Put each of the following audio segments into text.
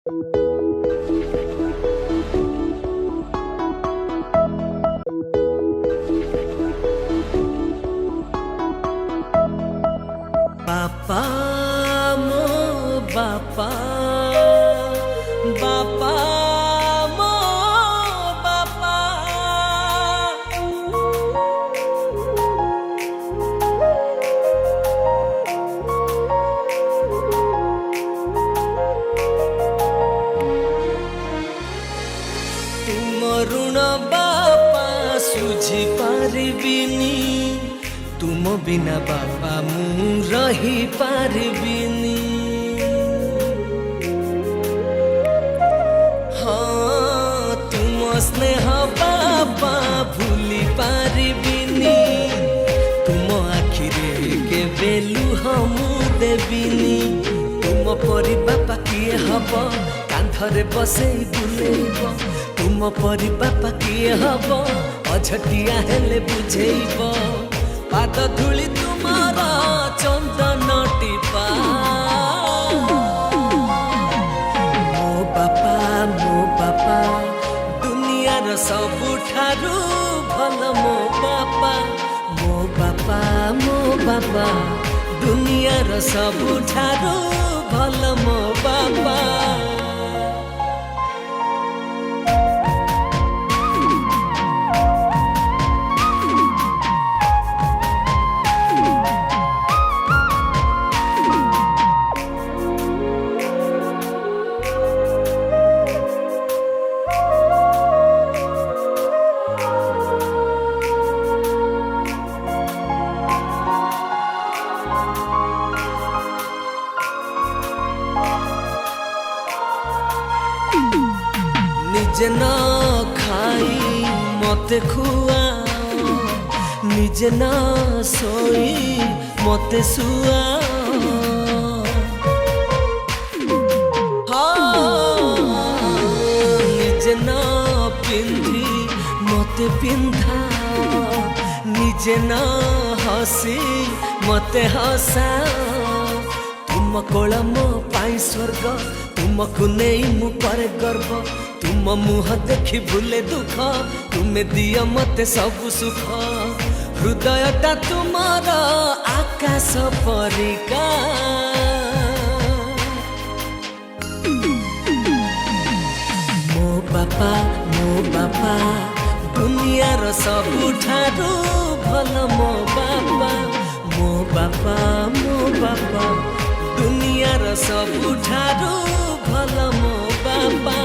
बापा मो बापा बापा मो बापा तुम ऋण बापा सुझी पारिबिनी तुम बिना बापा मु रही पारिबिनी। हाँ तुम स्नेह बापा भूली पारिबिनी तुम आखिरे के बेलु हमु देबिनी। तुम परी बापा किए हब कांधरे बसई बुलेब तुम परी बापा किए हब अझटिया हेले बुझेब पाद धूली तुम्हारा चंदन टीपा। मो बापा दुनियार सबुठारु भल मो बापा। मो बापा दुनियार सबुठारु भल मो बापा। निजे न खाई मते खुआओ निजे न सोई मते सुआओ। निजे न पिंधी मते पिंधाओ निजे न हसी मते हसाओ। तुम कोल मो पाई स्वर्ग तुमको नहीं मु करे गर्व तुम मुह देखी भूले दुख तुम्हें दिया मते सब सुख। हृदयटा तुम्हारा आकाश परिका। मो बापा दुनियार सबुठारु भल मो बापा। मो बापा दुनियार सबुठारु भल मो बापा।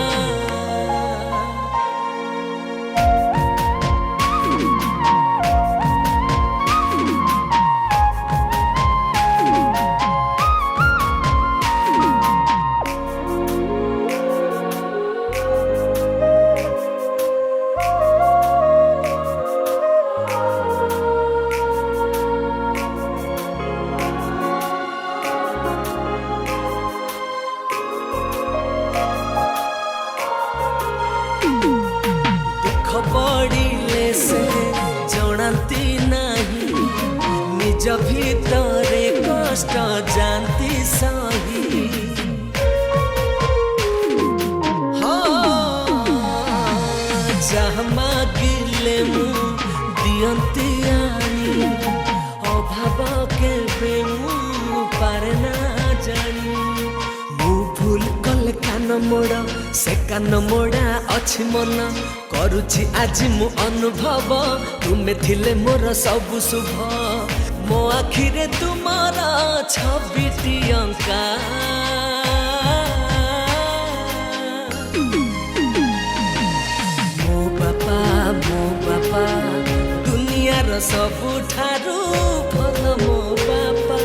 पड़िले से जनाती नहीं निज भीतरे कष्ट जानती सही। जहाँ मागिले मु दियंती आनी अभाव के बेमु पारे ना जानी। मु भूल कले कान मोड़ से कान मोड़ा अच्छी मन करुछि आज मु अनुभव तुमे थिले मोर सब शुभ। मो आखिरे तुम्हारा छबिटी अंका। मो बापा दुनियार सबुठारु भल मो बापा।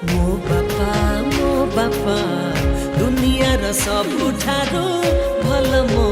मो बापा दुनियार सबुठारु भल मो